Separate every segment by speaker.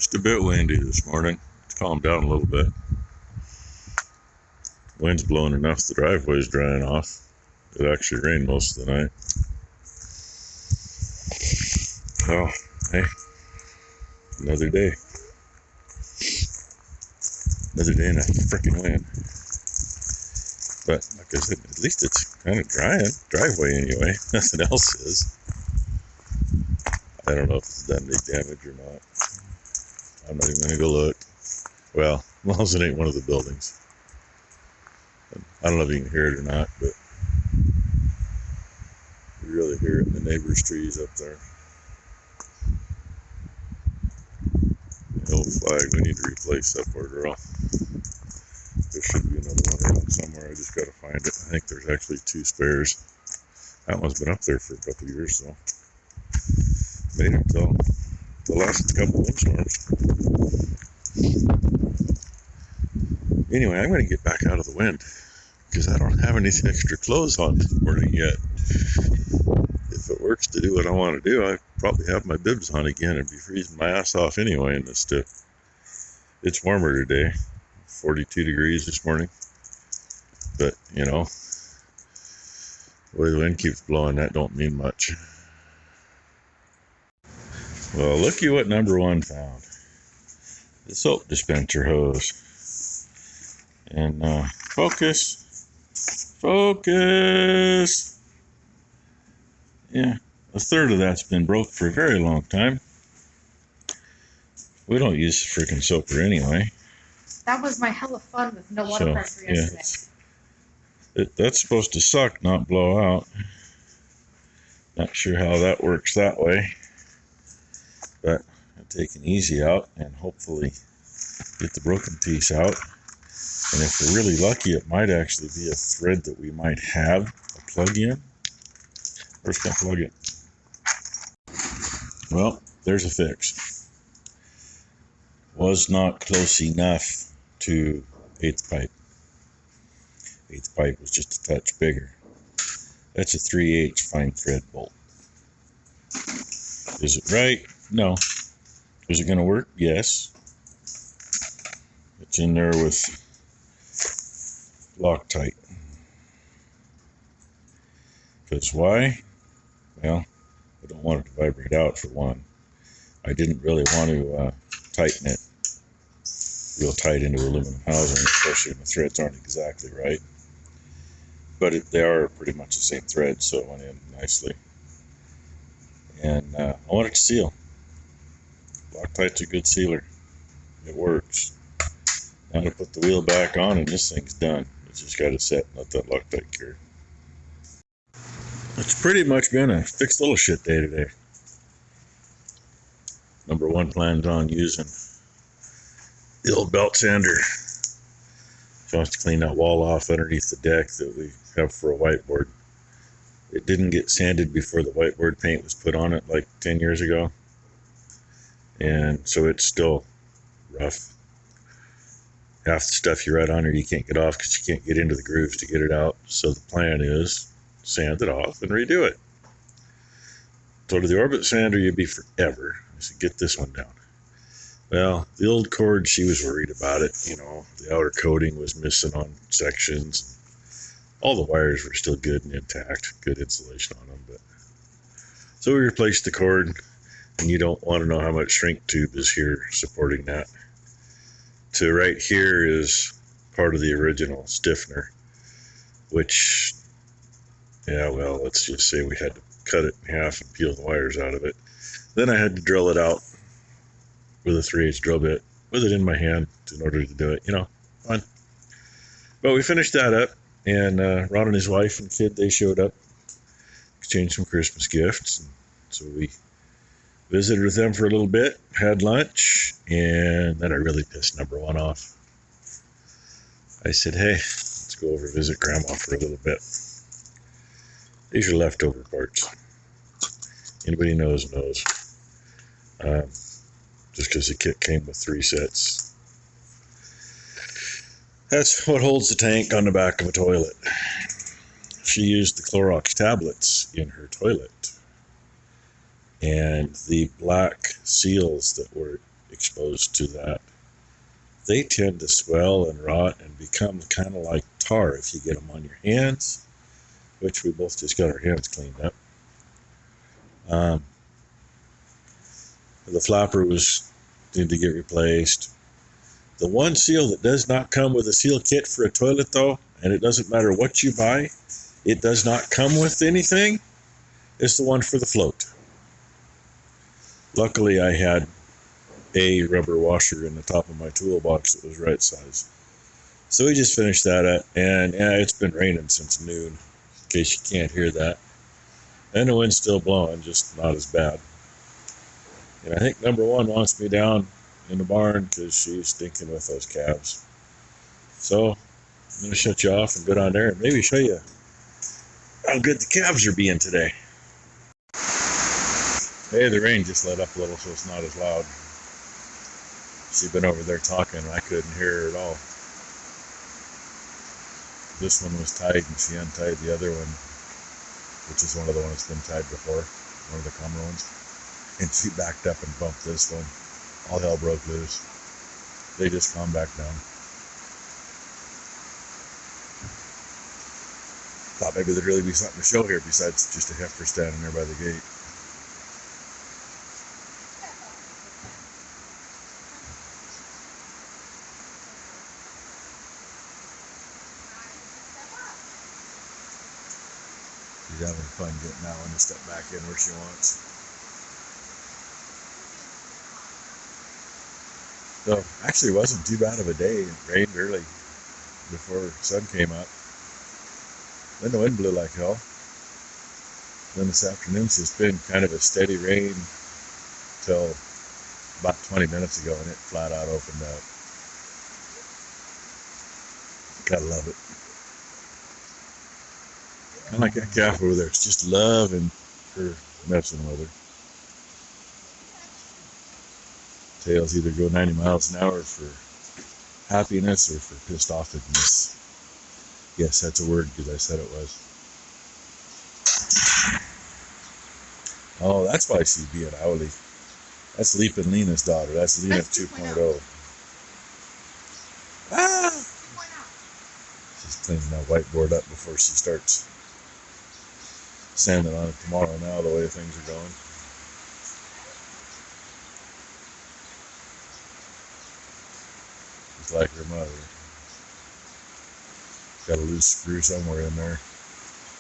Speaker 1: Just a bit windy this morning. It's calmed down a little bit. Wind's blowing enough the driveway's drying off. It actually rained most of the night. Oh, hey, another day. Another day in a frickin' wind. But like I said, at least it's kind of drying. Driveway anyway. Nothing else is. I don't know if it's done any damage or not. I'm not even gonna go look. Well, as long as it ain't one of the buildings. I don't know if you can hear it or not, but you really hear it in the neighbor's trees up there. The old flag, we need to replace that poor girl. There should be another one around somewhere. I just gotta find it. I think there's actually 2 spares. That one's been up there for a couple of years, so made it till the last couple of windstorms. Anyway, I'm gonna get back out of the wind because I don't have any extra clothes on this morning yet. If it works to do what I want to do, I probably have my bibs on again and be freezing my ass off anyway in this stuff. It's warmer today, 42 degrees this morning. But, you know, the way the wind keeps blowing, that don't mean much. Well, looky what number 1 found. The soap dispenser hose. And, focus. Yeah, a third of that's been broke for a very long time. We don't use the freaking soaper anyway.
Speaker 2: That was my hella fun with no water pressure yesterday.
Speaker 1: That's supposed to suck, not blow out. Not sure how that works that way. But I'm taking easy out and hopefully get the broken piece out. And if we're really lucky, it might actually be a thread that we might have a plug in. Where's that plug in? Well, there's a fix. Was not close enough to 8th pipe. 8th pipe was just a touch bigger. That's a 3/8 fine thread bolt. Is it right? No. Is it going to work? Yes. It's in there with Loctite. Because why? Well, I don't want it to vibrate out for one. I didn't really want to tighten it real tight into aluminum housing, especially when the threads aren't exactly right. But they are pretty much the same thread, so it went in nicely. And I want it to seal. Loctite's a good sealer. It works. Now to put the wheel back on and this thing's done. It's just got to set and let that Loctite cure. It's pretty much been a fixed little shit day today. Number 1 plans on using the old belt sander. She wants to clean that wall off underneath the deck that we have for a whiteboard. It didn't get sanded before the whiteboard paint was put on it like 10 years ago. And so it's still rough. Half the stuff you write on it you can't get off because you can't get into the grooves to get it out. So the plan is sand it off and redo it. So to the orbit sander you'd be forever. I said, get this one down. Well, the old cord, she was worried about it. You know, the outer coating was missing on sections. All the wires were still good and intact. Good insulation on them. But so we replaced the cord, and you don't want to know how much shrink tube is here supporting that. To right here is part of the original stiffener, which, yeah, well, let's just say we had to cut it in half and peel the wires out of it. Then I had to drill it out with a 3/8 drill bit, with it in my hand in order to do it, you know, fun. But we finished that up, and Ron and his wife and kid, they showed up, exchanged some Christmas gifts, and so we visited with them for a little bit, had lunch, and then I really pissed number 1 off. I said, hey, let's go over and visit Grandma for a little bit. These are leftover parts. Anybody knows. Just because the kit came with 3 sets. That's what holds the tank on the back of a toilet. She used the Clorox tablets in her toilet. And the black seals that were exposed to that, they tend to swell and rot and become kind of like tar if you get them on your hands, which we both just got our hands cleaned up. The flapper was need to get replaced. The one seal that does not come with a seal kit for a toilet, though, and it doesn't matter what you buy, it does not come with anything, is the one for the float. Luckily, I had a rubber washer in the top of my toolbox that was right size. So we just finished that up, and yeah, it's been raining since noon, in case you can't hear that. And the wind's still blowing, just not as bad. And I think number one wants me down in the barn because she's stinking with those calves. So I'm going to shut you off and go down there and maybe show you how good the calves are being today. Hey, the rain just let up a little, so it's not as loud. She'd been over there talking, and I couldn't hear her at all. This one was tied, and she untied the other one, which is one of the ones that's been tied before, one of the common ones. And she backed up and bumped this one. All hell broke loose. They just calmed back down. Thought maybe there'd really be something to show here besides just a heifer standing there by the gate. She's having fun getting that one to step back in where she wants. So actually it wasn't too bad of a day. It rained early before the sun came up. Then the wind blew like hell. Then this afternoon's just been kind of a steady rain till about 20 minutes ago, and it flat out opened up. Gotta love it. Kind of like that calf over there. It's just loving her messing with her. Tails either go 90 miles an hour for happiness or for pissed offedness. Yes, that's a word because I said it was. Oh, that's why she's being owly. That's Leapin' Lena's daughter. That's Lena 2.0. Ah! She's cleaning that whiteboard up before she starts sanding on it tomorrow now, the way things are going. Just like her mother. Got a loose screw somewhere in there.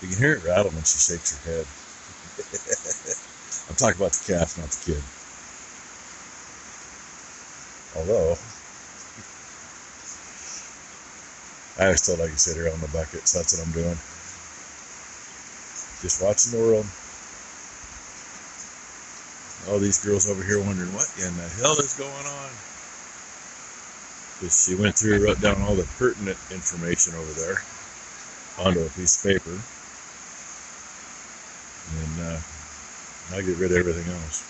Speaker 1: You can hear it rattle when she shakes her head. I'm talking about the calf, not the kid. Although, I was told I could sit here on the bucket, so that's what I'm doing. Just watching the world. All these girls over here wondering what in the hell is going on. Because she went through and wrote down all the pertinent information over there onto a piece of paper. And I get rid of everything else.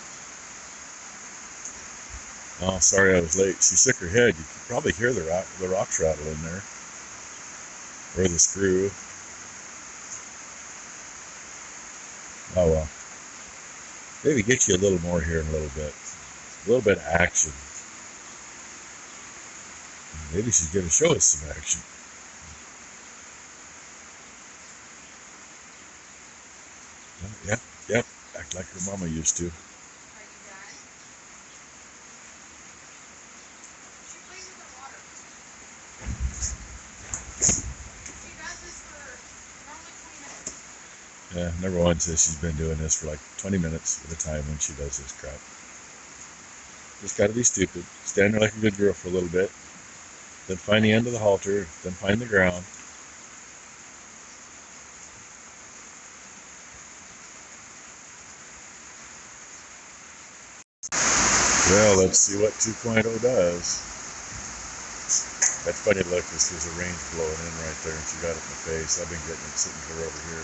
Speaker 1: Oh, sorry I was late. She shook her head. You could probably hear the rocks rattle in there. Or the screw. Oh well. Maybe get you a little more here in a little bit. A little bit of action. Maybe she's going to show us some action. Yep. Act like her mama used to. Yeah, number one says she's been doing this for like 20 minutes at a time when she does this crap. Just gotta be stupid. Stand there like a good girl for a little bit. Then find the end of the halter. Then find the ground. Well, let's see what 2.0 does. That's funny to look because there's a range blowing in right there and she got it in the face. I've been getting it sitting clear over here.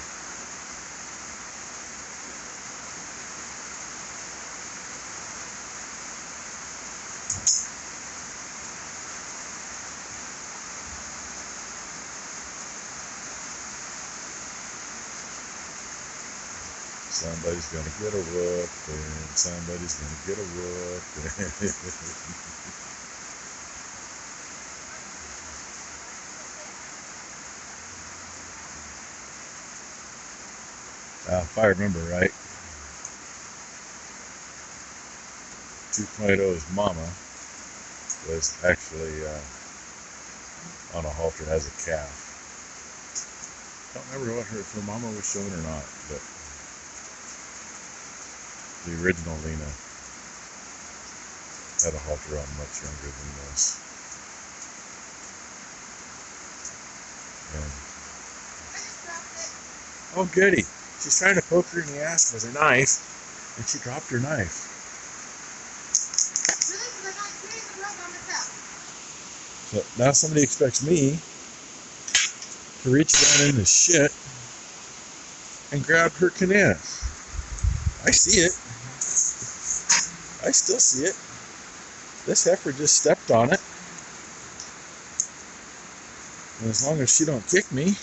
Speaker 1: Somebody's gonna get a whoop, and somebody's gonna get a whoop. If I remember right, 2.0's mama was actually on a halter as a calf. Don't remember if her mama was shown or not, but the original Lena had a halter on much younger than this. And, oh goody, she's trying to poke her in the ass with her knife, and she dropped her knife. So now somebody expects me to reach down in the shit and grab her canif. I see it. I still see it. This heifer just stepped on it. And as long as she don't kick me,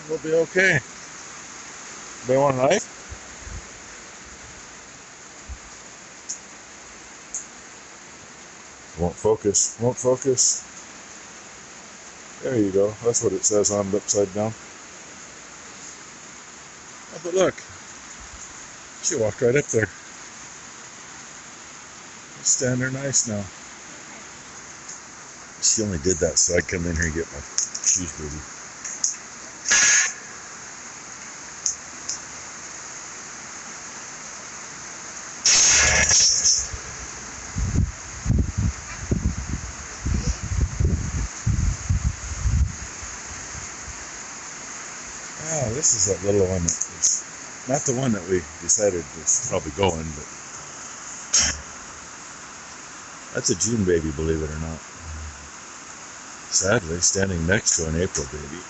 Speaker 1: we'll be okay. Anybody want a knife? Won't focus. Won't focus. There you go. That's what it says on it upside down. Oh, but look. She walked right up there. Stand there nice now. She only did that so I'd come in here and get my shoes dirty. Ah, this is that little one that was not the one that we decided was probably going, but that's a June baby, believe it or not. Sadly, standing next to an April baby.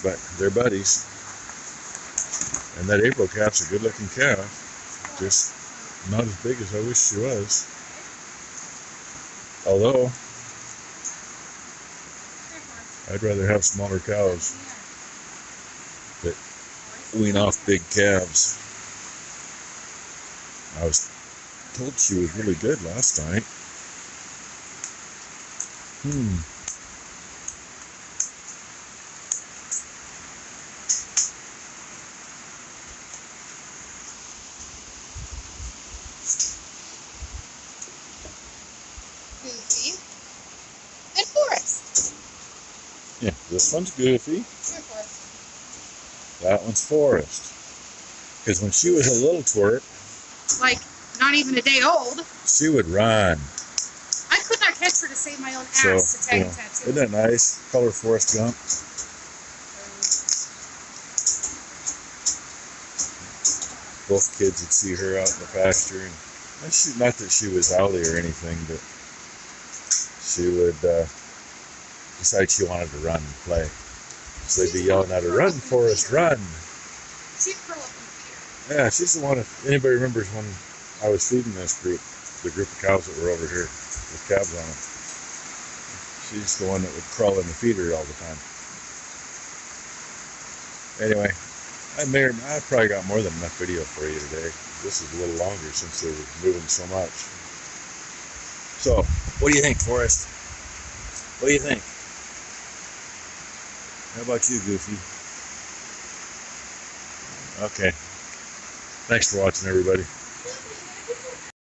Speaker 1: But they're buddies. And that April calf's a good looking calf. Just not as big as I wish she was. Although, I'd rather have smaller cows that wean off big calves. I was told she was really good last night.
Speaker 2: Goofy and Forrest.
Speaker 1: Yeah, this one's Goofy.
Speaker 2: Forrest.
Speaker 1: That one's Forrest. Because when she was a little twerp,
Speaker 2: Like, not even a day old,
Speaker 1: she would run.
Speaker 2: I could not catch her to save my own
Speaker 1: So,
Speaker 2: ass to tag
Speaker 1: yeah.
Speaker 2: a tattoo.
Speaker 1: Isn't that nice? Color Forrest Gump. Both kids would see her out in the pasture. And she, not that she was owly or anything, but she would decide she wanted to run and play. So they'd be yelling at her, "Run, Forrest, run!"
Speaker 2: She'd curl up in the feeder.
Speaker 1: Yeah, she's the one, if anybody remembers when I was feeding this group, the group of cows that were over here with calves on them. She's the one that would crawl in the feeder all the time. Anyway, I probably got more than enough video for you today. This is a little longer since they were moving so much. So, what do you think, Forrest? What do you think? How about you, Goofy? Okay. Thanks for watching, everybody.